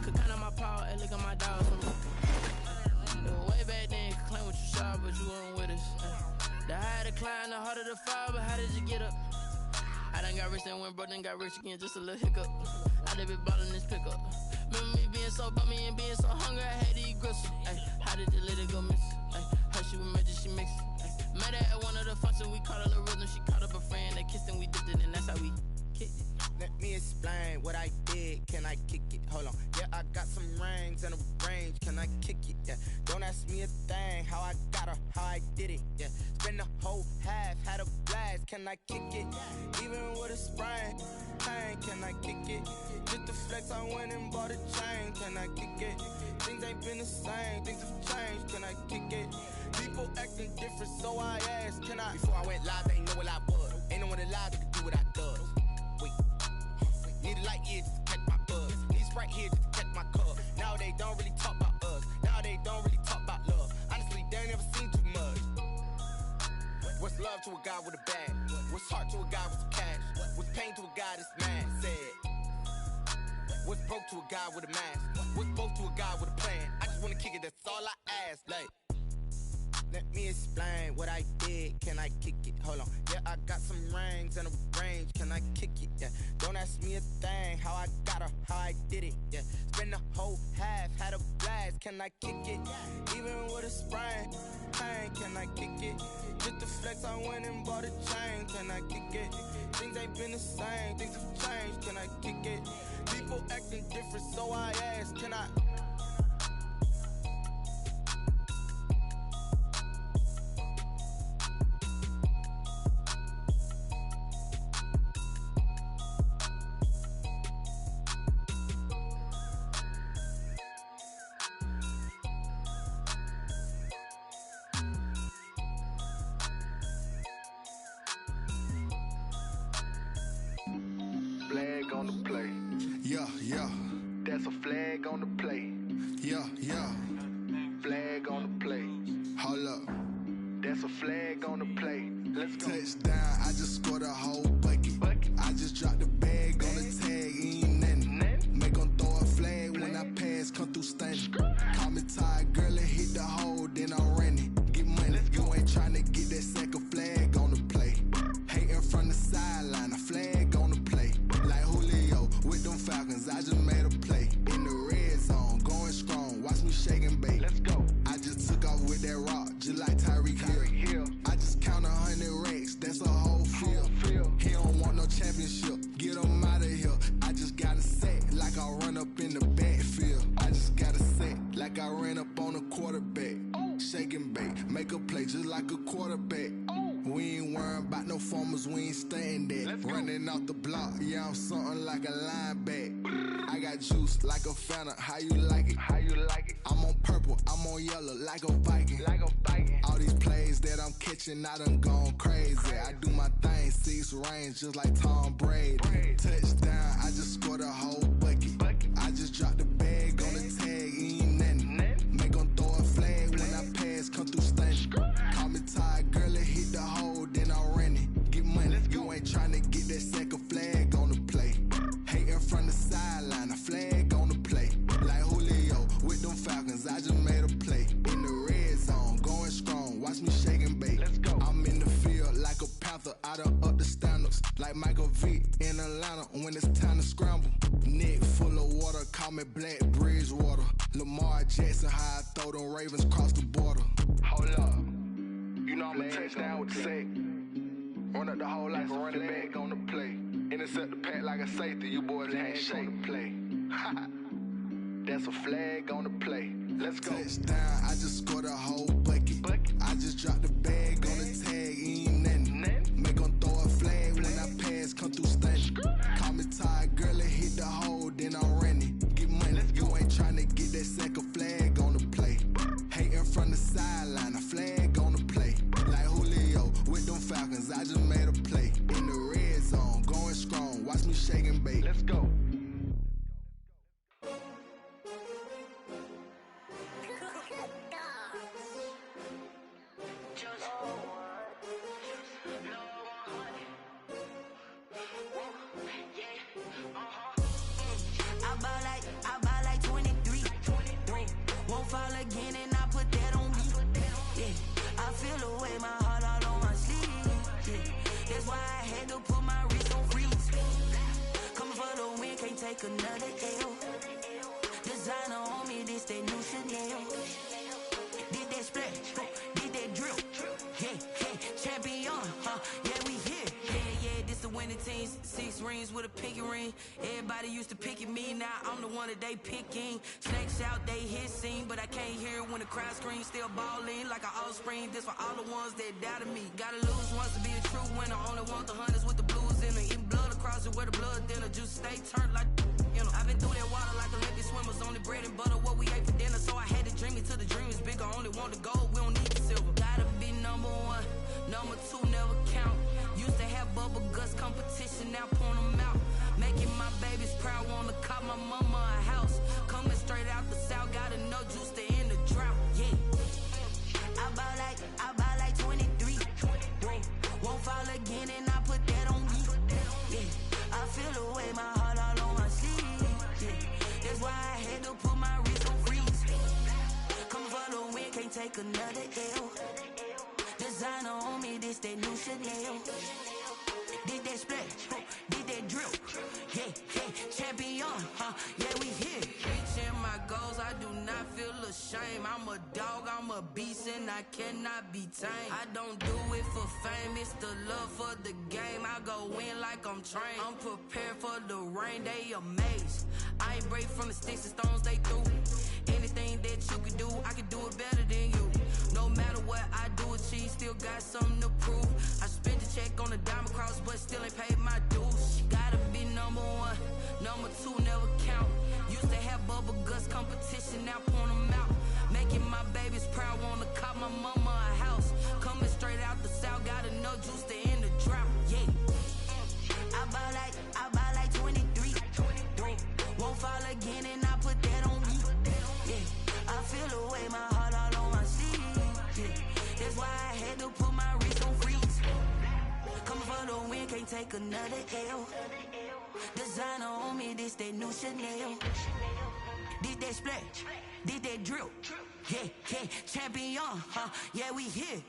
could count on my power and look at my dogs from me. It was way back then, could claim what you saw, but you weren't with us. The higher the climb, the harder the fall, but how did you get up? I done got rich and went broke, then got rich again, just a little hiccup. I done been ballin' this pickup. Remember me being so bummy and being so hungry, I had to eat gristle. Ay, how did the lady go miss? Ay, her she was magic, she mixed. Met her at one of the functions, we caught a little rhythm, she caught up a friend, they kissed and we dipped it, and that's how we kicked it. Let me explain what I did. Can I kick it? Hold on. Yeah, I got some rings and a range. Can I kick it? Yeah. Don't ask me a thing. How I got her, how I did it. Yeah. Spend the whole half, had a blast. Can I kick it? Even with a sprain, pain. Can I kick it? Just the flex, I went and bought a chain. Can I kick it? Things ain't been the same. Things have changed. Can I kick it? People acting different, so I asked, can I? Before I went live, they ain't know what I was. Ain't no one alive that could do what I does. Need a light here just to catch my buzz. Need a Sprite here just to catch my cup. Now they don't really talk about us. Now they don't really talk about love. Honestly, they ain't never seen too much. What's love to a guy with a bag? What's heart to a guy with some cash? What's pain to a guy that's mad? Said, What's broke to a guy with a mask? What's broke to a guy with a plan? I just wanna kick it, that's all I ask. Like, let me explain what I did. Can I kick it? Hold on. Yeah, I got some rings and a range. Can I kick it? Yeah. Don't ask me a thing. How I got her, how I did it. Yeah. Spend the whole half, had a blast. Can I kick it? Even with a sprain. Pain, can I kick it? Just the flex, I went and bought a chain. Can I kick it? Things ain't been the same. Things have changed. Can I kick it? People acting different, so I ask. Can I? Flag on the play. Yeah, yeah. That's a flag on the play. Yeah, yeah. Flag on the play. Hold up. That's a flag on the play. Let's go. Touchdown, I just scored a whole bucket. I just dropped the bag on the tag, ain't nothing. Make them throw a flag when I pass, come through stunning. Call me tired, girl, and hit the hole, then I'm running. Get money, you ain't trying to get that second flag on the play. Hating from the sideline, a flag on the play. Like Julio with them Falcons, I just made a play. In the red zone, going strong, watch me shake and bake. Let's go. I just took off with that rock, just like Tyreek Hill. I just count 100 racks, that's a whole field. He don't want no championship, get him out of here. I just got a set, like I run up in the backfield. I just got a set, like I ran up on a quarterback. Shake and bake, make a play just like a quarterback. We ain't worrying about no formers, we ain't staying there. Running off the block, yeah, I'm something like a linebacker. I got juice like a Fanta, how you like it? How you like it? I'm on purple, I'm on yellow, like a Viking. Like a Viking. All these plays that I'm catching, I done gone crazy. I do my thing, 6 range, just like Tom Brady. Touchdown, I just scored a whole bucket. I just dropped the bag on the tag, ain't nothing. Make them throw a flag when I pass, come through stunning. Call me tired, girl, and hit the hole, then I'm running. Get money, you ain't trying to get that second flag on the play. Hating from the sideline, a flag on the play. Like Julio with them Falcons, I just made a play. In the red zone, going strong, watch me shake and bake. Let's go. I'm in the field like a Panther, I done up the standards. Like Michael Vick in Atlanta when it's time to scramble. Neck full of water, call me Black Bridgewater. Lamar Jackson, how I throw them Ravens cross the border. Hold up. You know I'm a touchdown with the sack. Run up the hole like a running back on the play. Intercept the pack like a safety. You boys can't shake the play. That's a flag on the play. Let's go. Touchdown, I just scored a whole bucket. I just dropped the bag on the tag, ain't nothing. Make them throw a flag when I pass, come through stunning. Call me tired, girl, and hit the hole, then I'm running. Get money, you ain't trying to get that second flag on the play. Hating from the sideline, a flag on the play. Like Julio with them Falcons, I just made a play. In the red zone, going strong, watch me shake and bake. Let's go. I buy like 23. Won't fall again and I put that on me. Yeah, I feel the way my heart all on my sleeve. Yeah, that's why I had to put my wrist on freeze. Coming for the win, can't take another L. Designer on me, this that new Chanel. Did that split, did that drill. Yeah, champion, yeah, we here. Yeah, this the winning team. 6 rings with a pinky ring. Everybody used to pick at me, now I'm the one that they picking. Snakes out, they hit scene, but I can't hear it when the crowd screams. Still balling like an offspring. This for all the ones that doubted me. Gotta lose once to be a true winner. Only want the hunters with the blues in it. Eating blood across it where the blood dinner. Juice stay turned like, you know. I've been through that water like Olympic swimmers. Only bread and butter, what we ate for dinner. So I had to dream it till the dream is bigger. Only want the gold, we don't need the silver. Gotta be number 1, number 2 never count. Used to have bubble guts competition, now point them out. Making my babies proud, wanna cop my mama a house. Coming straight out the south, gotta know juice to end the drought. Yeah, I buy like 23. Won't fall again and I put that on me. Yeah, I feel the way my heart all on my sleeve. Yeah, take another L. Designer on me, this that new Chanel. This that splash, this that drip. Yeah, champion, yeah, we here. Reaching my goals, I do not feel ashamed. I'm a dog, I'm a beast, and I cannot be tamed. I don't do it for fame, it's the love for the game. I go in like I'm trained. I'm prepared for the rain, they amazed. I ain't break from the sticks and stones they threw. Anything that you can do, I can do it better than you. No matter what I do, achieve, still got something to prove. I spent the check on the diamond cross, but still ain't paid my dues. Gotta be number one, number two never count. Used to have bubble guts competition, now point them out. Making my babies proud, wanna cop my mama a house. Coming straight out the south, got enough juice to end the drought. Yeah, I buy like 23. Won't fall again, and I put that on me. Yeah, I feel the way, my heart all on my sleeve. Yeah, that's why I had to put my wrist on freeze. Coming for the win, can't take another L. Designer on me, this that new Chanel. This that splash, this that drip. Yeah, champion, yeah, we here.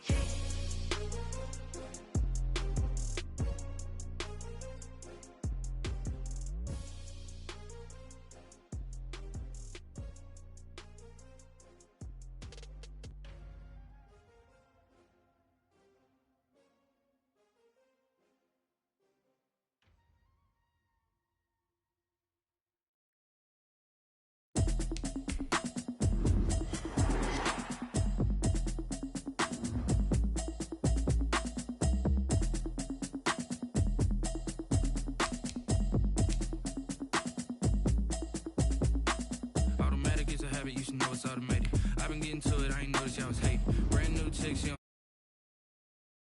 You should know it's automated. I've been getting to it, I ain't noticed y'all was hating. Brand new chicks,